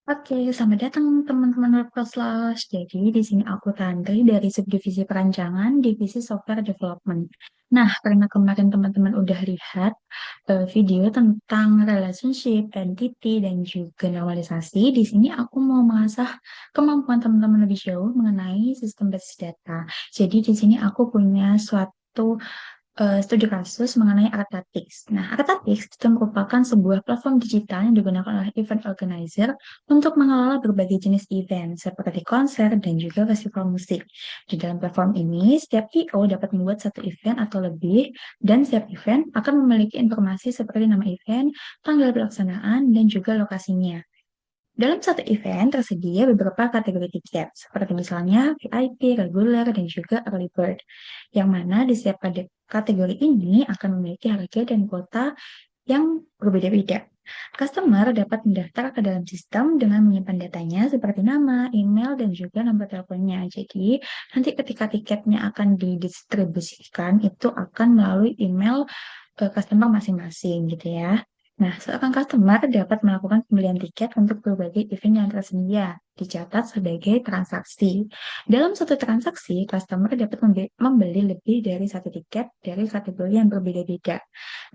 Oke, selamat datang teman-teman Workforce. Jadi di sini aku Tantri dari subdivisi perancangan, divisi software development. Nah, karena kemarin teman-teman udah lihat video tentang relationship, entity, dan juga normalisasi, di sini aku mau mengasah kemampuan teman-teman lebih jauh mengenai sistem basis data. Jadi di sini aku punya suatu studi kasus mengenai Artatix. Nah, Artatix itu merupakan sebuah platform digital yang digunakan oleh event organizer untuk mengelola berbagai jenis event seperti konser dan juga festival musik. Di dalam platform ini, setiap I/O dapat membuat satu event atau lebih, dan setiap event akan memiliki informasi seperti nama event, tanggal pelaksanaan, dan juga lokasinya. Dalam satu event tersedia beberapa kategori tiket, seperti misalnya VIP, regular, dan juga early bird, yang mana di setiap kategori ini akan memiliki harga dan kuota yang berbeda-beda. Customer dapat mendaftar ke dalam sistem dengan menyimpan datanya seperti nama, email, dan juga nomor teleponnya. Jadi, nanti ketika tiketnya akan didistribusikan, itu akan melalui email customer masing-masing gitu ya. Nah, seorang customer dapat melakukan pembelian tiket untuk berbagai event yang tersedia, dicatat sebagai transaksi. Dalam satu transaksi, customer dapat membeli lebih dari satu tiket dari kategori yang berbeda-beda.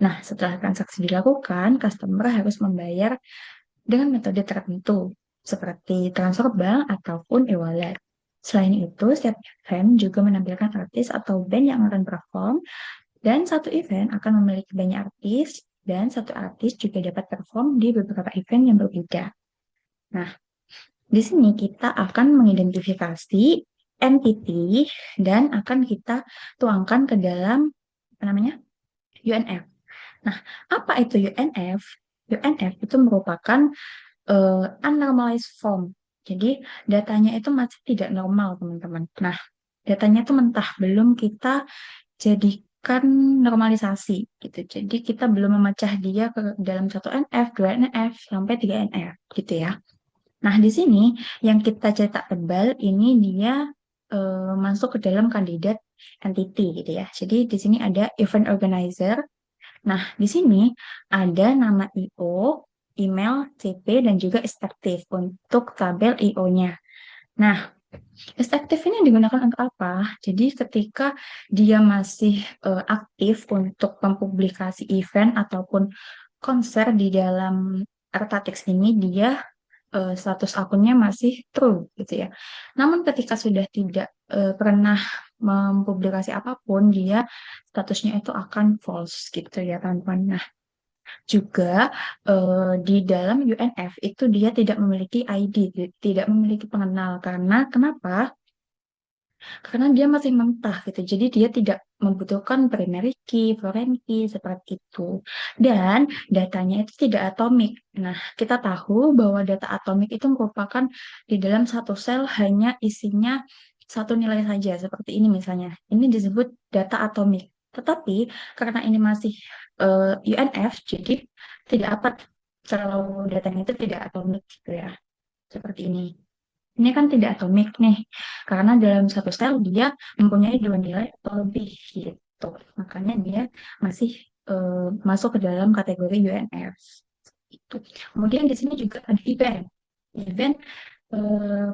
Nah, setelah transaksi dilakukan, customer harus membayar dengan metode tertentu, seperti transfer bank ataupun e-wallet. Selain itu, setiap event juga menampilkan artis atau band yang akan perform, dan satu event akan memiliki banyak artis, dan satu artis juga dapat perform di beberapa event yang berbeda. Nah, di sini kita akan mengidentifikasi entity dan akan kita tuangkan ke dalam apa namanya? UNF. Nah, apa itu UNF? UNF itu merupakan unnormalized form. Jadi, datanya itu masih tidak normal, teman-teman. Nah, datanya itu mentah, belum kita jadikan normalisasi gitu. Jadi kita belum memecah dia ke dalam satu NF, dua NF, sampai tiga NF gitu ya. Nah, di sini yang kita cetak tebal ini dia masuk ke dalam kandidat entity gitu ya. Jadi di sini ada event organizer. Nah, di sini ada nama IO, email, CP, dan juga is aktif untuk tabel IO-nya. Nah, list aktif ini digunakan untuk apa? Jadi ketika dia masih aktif untuk mempublikasi event ataupun konser di dalam Artatix ini, dia status akunnya masih true gitu ya. Namun ketika sudah tidak pernah mempublikasi apapun, dia statusnya itu akan false gitu ya teman-teman. Nah, juga di dalam UNF itu dia tidak memiliki ID, tidak memiliki pengenal. Karena kenapa? Karena dia masih mentah gitu. Jadi dia tidak membutuhkan primary key, foreign key seperti itu. Dan datanya itu tidak atomik. Nah, kita tahu bahwa data atomik itu merupakan di dalam satu sel hanya isinya satu nilai saja seperti ini misalnya. Ini disebut data atomik. Tetapi karena ini masih UNF, jadi tidak apa kalau datanya itu tidak atomik gitu ya. Seperti ini. Ini kan tidak atomik nih, karena dalam satu sel dia mempunyai dua nilai atau lebih gitu. Makanya dia masih masuk ke dalam kategori UNF. Itu. Kemudian di sini juga ada event. Event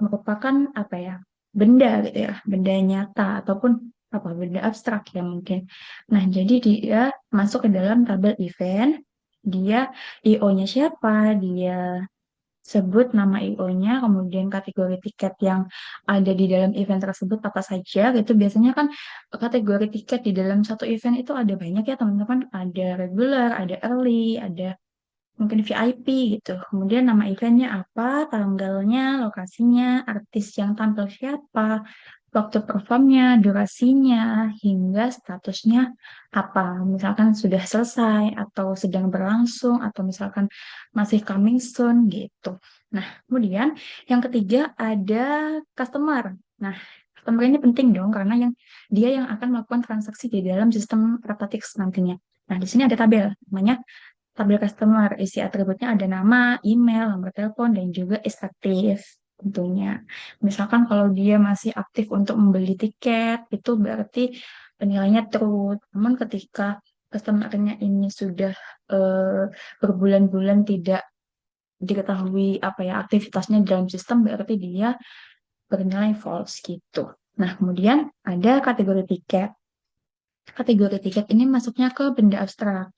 merupakan apa ya? Benda gitu ya, benda nyata ataupun apa benda abstrak ya mungkin. Nah, jadi dia masuk ke dalam tabel event. Dia IO-nya siapa, dia sebut nama IO-nya, kemudian kategori tiket yang ada di dalam event tersebut apa saja gitu. Biasanya kan kategori tiket di dalam satu event itu ada banyak ya teman-teman. Ada regular, ada early, ada mungkin VIP gitu. Kemudian nama eventnya apa, tanggalnya, lokasinya, artis yang tampil siapa, waktu performnya, durasinya, hingga statusnya apa. Misalkan sudah selesai, atau sedang berlangsung, atau misalkan masih coming soon gitu. Nah, kemudian yang ketiga ada customer. Nah, customer ini penting dong, karena dia yang akan melakukan transaksi di dalam sistem Rapatix nantinya. Nah, di sini ada tabel, namanya tabel customer, isi atributnya ada nama, email, nomor telepon, dan juga is aktif tentunya. Misalkan kalau dia masih aktif untuk membeli tiket, itu berarti penilainya true. Namun ketika customer-nya ini sudah berbulan-bulan tidak diketahui apa ya aktivitasnya dalam sistem, berarti dia bernilai false gitu. Nah, kemudian ada kategori tiket. Kategori tiket ini masuknya ke benda abstrak.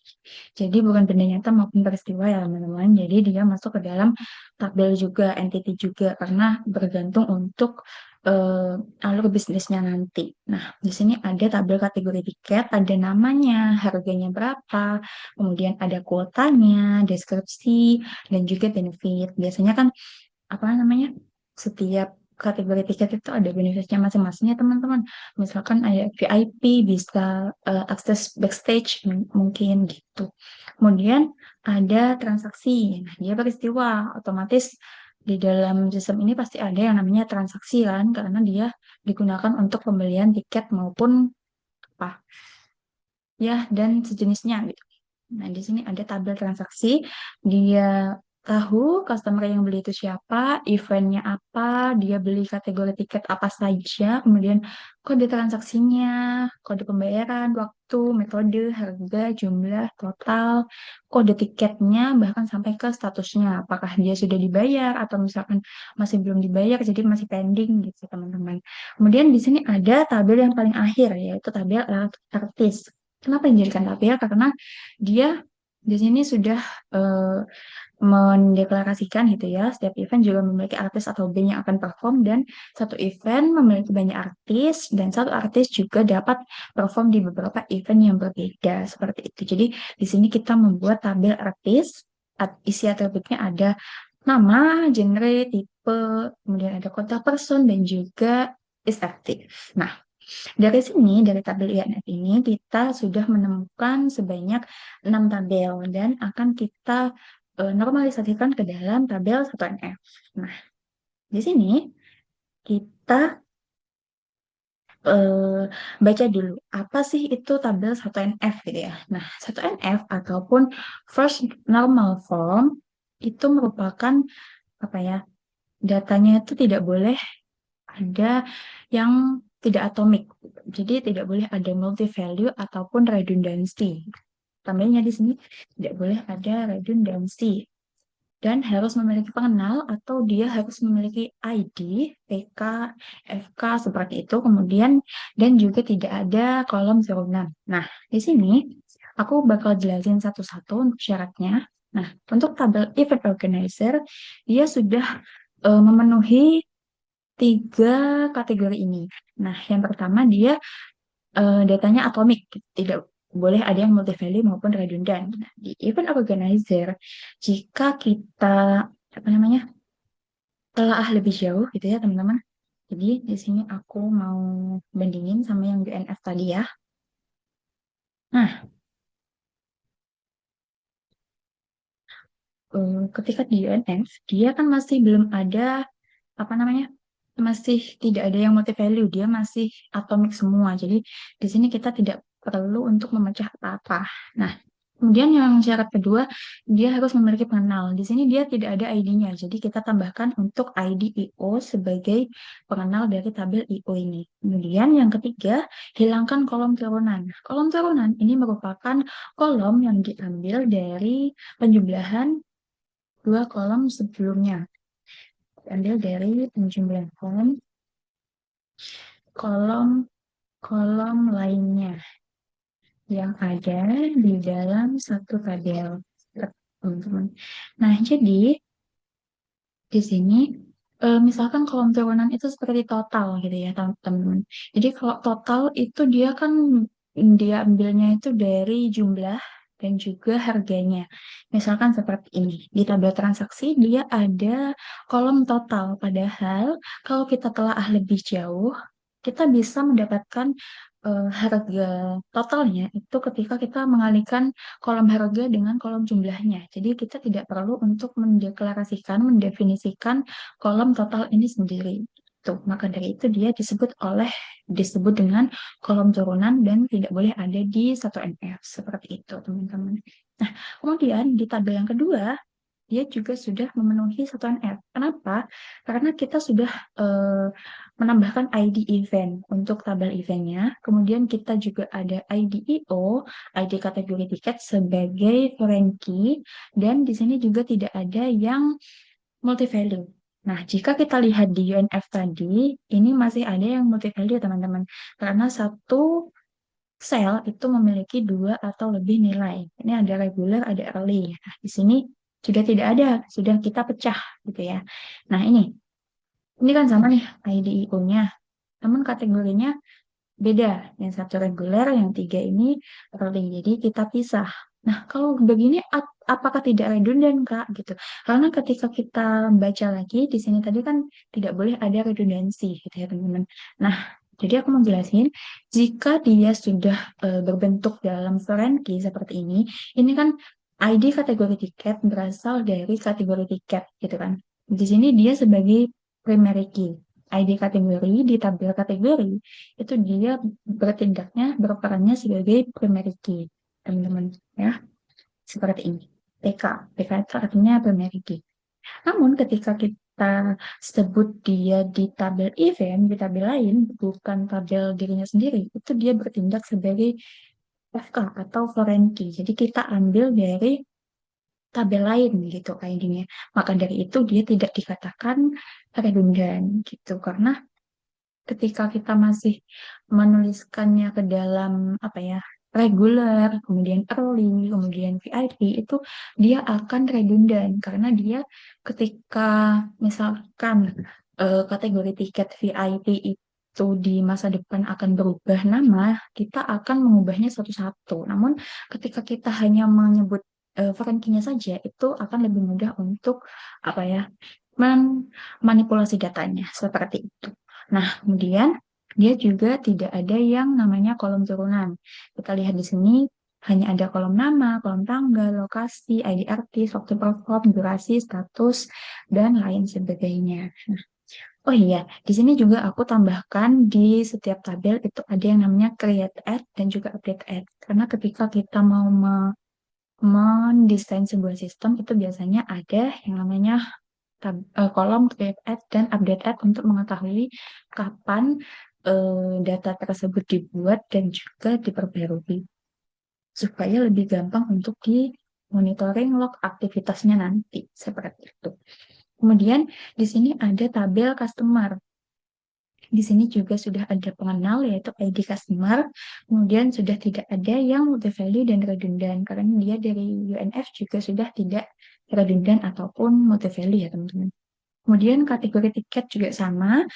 Jadi bukan benda nyata maupun peristiwa ya teman-teman. Jadi dia masuk ke dalam tabel juga, entity juga, karena bergantung untuk alur bisnisnya nanti. Nah, di sini ada tabel kategori tiket, ada namanya, harganya berapa, kemudian ada kuotanya, deskripsi, dan juga benefit. Biasanya kan apa namanya, setiap kategori tiket itu ada benefitnya masing-masing ya teman-teman. Misalkan ada VIP, bisa akses backstage mungkin gitu. Kemudian ada transaksi. Nah, dia peristiwa otomatis di dalam sistem ini pasti ada yang namanya transaksi kan, karena dia digunakan untuk pembelian tiket maupun apa ya, dan sejenisnya gitu. Nah, di sini ada tabel transaksi. Dia tahu customer yang beli itu siapa, eventnya apa, dia beli kategori tiket apa saja, kemudian kode transaksinya, kode pembayaran, waktu, metode, harga, jumlah, total, kode tiketnya, bahkan sampai ke statusnya. Apakah dia sudah dibayar atau misalkan masih belum dibayar, jadi masih pending gitu, teman-teman. Kemudian di sini ada tabel yang paling akhir, yaitu tabel artis. Kenapa dijadikan tabel? Karena dia di sini sudah eh, mendeklarasikan gitu ya, setiap event juga memiliki artis atau band yang akan perform, dan satu event memiliki banyak artis, dan satu artis juga dapat perform di beberapa event yang berbeda seperti itu. Jadi di sini kita membuat tabel artis, isi atributnya ada nama, genre, tipe, kemudian ada kontak person, dan juga is aktif. Nah, dari sini, dari tabel INF ini, kita sudah menemukan sebanyak 6 tabel dan akan kita normalisasikan ke dalam tabel 1NF. Nah, di sini kita eh, baca dulu, apa sih itu tabel 1NF gitu ya. Nah, 1NF ataupun First Normal Form itu merupakan apa ya, datanya itu tidak boleh ada yang tidak atomik. Jadi tidak boleh ada multi value ataupun redundancy. Tambahnya di sini tidak boleh ada redundancy dan harus memiliki pengenal atau dia harus memiliki ID, PK, FK seperti itu. Kemudian dan juga tidak ada kolom turunan. Nah, di sini aku bakal jelasin satu-satu untuk syaratnya. Nah, untuk tabel event organizer, dia sudah memenuhi tiga kategori ini. Nah, yang pertama dia datanya atomik, tidak boleh ada yang multi-value maupun redundant. Nah, di event organizer, jika kita apa namanya telah lebih jauh gitu ya teman-teman. Jadi di sini aku mau bandingin sama yang UNF tadi ya. Nah, ketika di UNF dia kan masih belum ada apa namanya, masih tidak ada yang multi value, dia masih atomik semua. Jadi di sini kita tidak perlu untuk memecah apa-apa. Nah, kemudian yang syarat kedua, dia harus memiliki pengenal. Di sini dia tidak ada ID-nya, jadi kita tambahkan untuk ID IO sebagai pengenal dari tabel IO ini. Kemudian yang ketiga, hilangkan kolom turunan. Kolom turunan ini merupakan kolom yang diambil dari penjumlahan dua kolom sebelumnya. Diambil dari penjumlahan kolom-kolom lainnya yang ada di dalam satu tabel, teman-teman. Nah, jadi di sini misalkan kolom turunan itu seperti total gitu ya, teman-teman. Jadi kalau total itu dia kan dia ambilnya itu dari jumlah dan juga harganya. Misalkan seperti ini. Di tabel transaksi dia ada kolom total. Padahal kalau kita telah lebih jauh, kita bisa mendapatkan harga totalnya itu ketika kita mengalihkan kolom harga dengan kolom jumlahnya. Jadi kita tidak perlu untuk mendeklarasikan, mendefinisikan kolom total ini sendiri. Tuh, maka dari itu dia disebut dengan kolom turunan dan tidak boleh ada di satu NF seperti itu, teman-teman. Nah, kemudian di tabel yang kedua dia juga sudah memenuhi satuan F. Kenapa? Karena kita sudah eh, menambahkan ID event untuk tabel eventnya. Kemudian kita juga ada ID IO, ID kategori tiket sebagai foreign key. Dan di sini juga tidak ada yang multi-value. Nah, jika kita lihat di UNF tadi, ini masih ada yang multi-value, teman-teman. Karena satu sel itu memiliki dua atau lebih nilai. Ini ada regular, ada early. Nah, di sini sudah tidak ada, sudah kita pecah gitu ya. Nah, ini kan sama nih IDIO-nya. Namun kategorinya beda. Yang satu reguler, yang tiga ini early. Jadi kita pisah. Nah, kalau begini apakah tidak redundant, Kak? Gitu. Karena ketika kita baca lagi di sini tadi kan tidak boleh ada redundansi gitu ya, teman-teman. Nah, jadi aku mau jelasin, jika dia sudah berbentuk dalam foreign key seperti ini kan ID kategori tiket berasal dari kategori tiket gitu kan. Di sini dia sebagai primary key. ID kategori di tabel kategori itu dia berperannya sebagai primary key, teman-teman ya, seperti ini. PK itu artinya primary key. Namun ketika kita sebut dia di tabel event, di tabel lain, bukan tabel dirinya sendiri, itu dia bertindak sebagai FK atau foreign key. Jadi kita ambil dari tabel lain gitu ID-nya. Maka dari itu dia tidak dikatakan redundan gitu. Karena ketika kita masih menuliskannya ke dalam apa ya, reguler, kemudian early, kemudian VIP, itu dia akan redundant karena dia ketika misalkan kategori tiket VIP itu di masa depan akan berubah nama, kita akan mengubahnya satu-satu. Namun ketika kita hanya menyebut foreign-nya saja, itu akan lebih mudah untuk apa ya, memanipulasi datanya seperti itu. Nah, kemudian dia juga tidak ada yang namanya kolom turunan. Kita lihat di sini hanya ada kolom nama, kolom tanggal, lokasi, ID artis, waktu perform, durasi, status, dan lain sebagainya. Nah, oh iya, di sini juga aku tambahkan di setiap tabel itu ada yang namanya create ad dan juga update ad. Karena ketika kita mau mendesain sebuah sistem itu biasanya ada yang namanya kolom create ad dan update ad untuk mengetahui kapan data tersebut dibuat dan juga diperbarui supaya lebih gampang untuk di monitoring log aktivitasnya nanti seperti itu. Kemudian di sini ada tabel customer. Di sini juga sudah ada pengenal yaitu ID customer. Kemudian sudah tidak ada yang multi value dan redundant karena dia dari UNF juga sudah tidak redundant ataupun multi value ya teman-teman. Kemudian kategori tiket juga sama,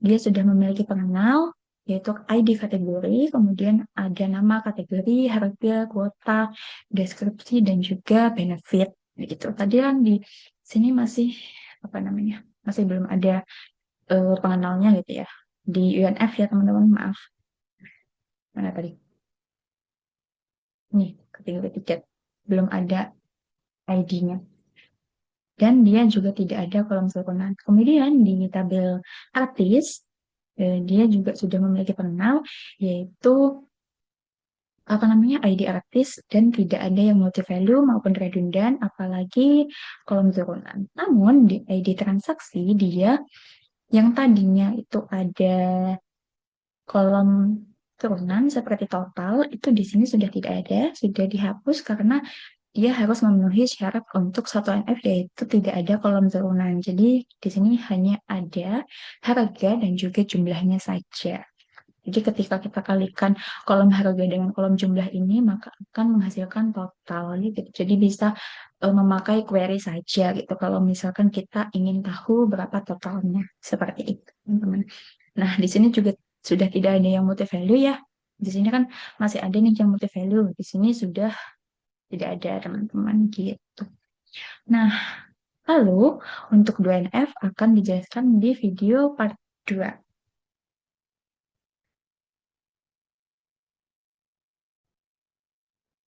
dia sudah memiliki pengenal, yaitu ID kategori, kemudian ada nama kategori, harga, kuota, deskripsi, dan juga benefit. Gitu. Tadi kan di sini masih, apa namanya, masih belum ada pengenalnya gitu ya. Di UNF ya teman-teman, maaf. Mana tadi? Nih, kategori tiket. Belum ada ID-nya. Dan dia juga tidak ada kolom turunan. Kemudian di tabel artis, dia juga sudah memiliki pengenal, yaitu apa namanya ID artis dan tidak ada yang multi value maupun redundant, apalagi kolom turunan. Namun di ID transaksi dia yang tadinya itu ada kolom turunan seperti total itu di sini sudah tidak ada, sudah dihapus karena dia harus memenuhi syarat untuk satuan F yaitu tidak ada kolom turunan. Jadi di sini hanya ada harga dan juga jumlahnya saja. Jadi ketika kita kalikan kolom harga dengan kolom jumlah ini, maka akan menghasilkan total gitu. Jadi bisa memakai query saja gitu. Kalau misalkan kita ingin tahu berapa totalnya, seperti itu, teman-teman. Nah, di sini juga sudah tidak ada yang multi value ya. Di sini kan masih ada nih yang multi value. Di sini sudah tidak ada teman-teman gitu. Nah, lalu untuk 2NF akan dijelaskan di video part 2.